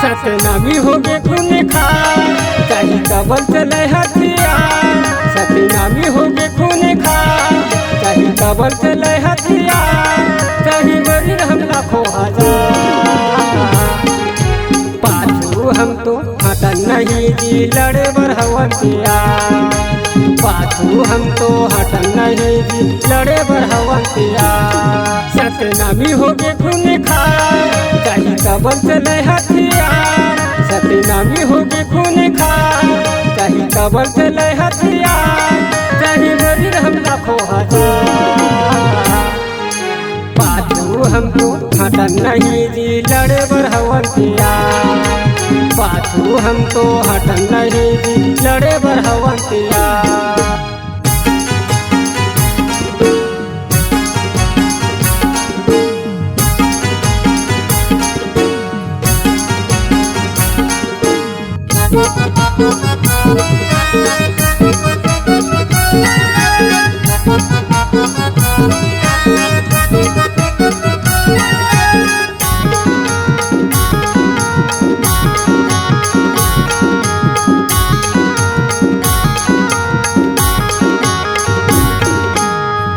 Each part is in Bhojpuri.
सतनामी हो गे खून खा चाही कबल चले हथियार। सतनामी हो गे खून खा चाही कबल चले हथियार। चाही मरीन हम लाखों हजार पाछू हम तो हटन नहीं जी लड़े बढ़वंतिया। पाछू हम तो हटन नहीं जी लड़े बढ़वंतिया। सतनामी हो गे खून खा चाही कबल चले हथियार। सतनामी हो गे खून खा चाही कबल चले हथियार। चाही मरीन हम लाखों हजार पाछू हमको हटन नहीं जी लड़े बढ़वंतिया। पाछू हम तो हटन नहीं जी लड़े बढ़वंतिया।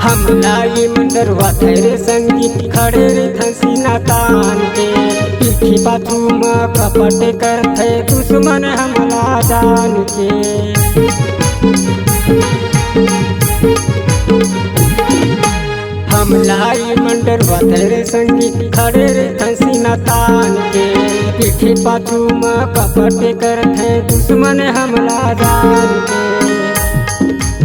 हमलाई मंडरवा तेरे संगी खड़े रे थसीना तान के। पीठी पाछू में कपट करते दुश्मन हमला जान के। हमलाई मंडरवा तेरे संगी खड़े रे थसीना तान के। पीठी पाछू में कपट करते दुश्मन हमला जान के।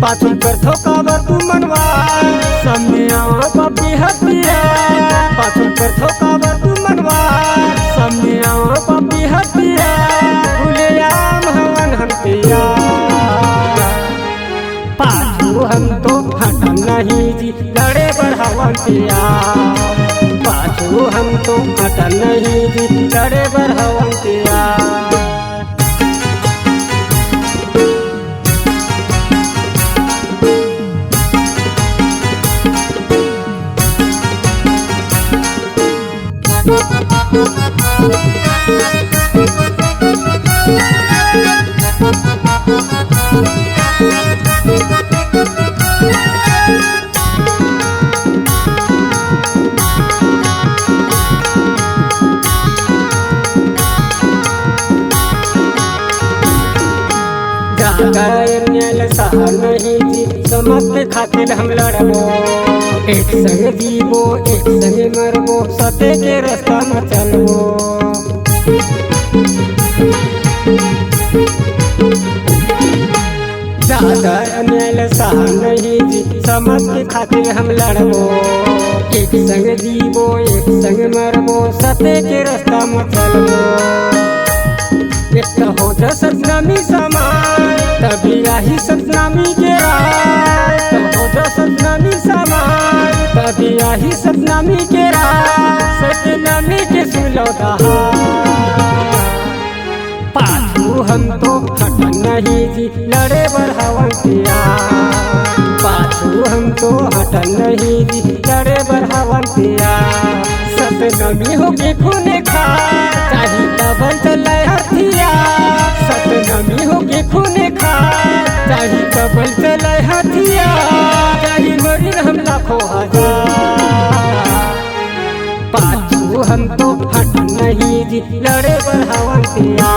पाछू कर थोकावर तू मनवार सामने आओ पापी हथियार। पाछू कर थोकावर तू मनवार सामने आओ पापी हथियार। खुलेआम हवन हम पिया पाछू हम तो हटन नहीं जी लड़े बढ़वंतिया। पाछू हम तो हटन नहीं जी लड़े बढ़वंतिया। गायन सहा नहीं जी समझ के खातिर हम लड़बो। एक संग जीवो एक संग मरबो सत्य के रास्ता में चलबो। दादा अनिल सहा नहीं जी समझ के खातिर हम लड़बो। एक संग जीवो एक संग मरबो सत्य के रास्ता में चलबो। एक हो जा सतनामी समाज तभी आही सतनामी के राज। तो हो जा सतनामी समाज तभी आही सतनामी के राज। सतनामी के सुलो पाछू हम तो हटन नहीं जी लड़े बढ़वंतिया। पाछू हम तो हटन नहीं जी लड़े बढ़वंतिया। सतनामी हो गे खून खा चाही कबल चले हथियार। सतनामी हो गे खून खा चाही कबल चले हथियार। चाही मरीन हम लाखों हजार पाछू हम तो हटन नहीं जी लड़े बढ़वंतिया।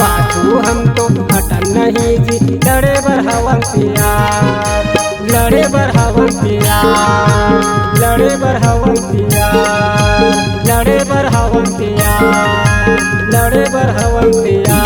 पाछू हम तो हटन नहीं जी लड़े बढ़वंतिया। लड़े बढ़वंतिया लड़े बढ़वंतिया लड़े बढ़वंतिया लड़े बढ़वंतिया।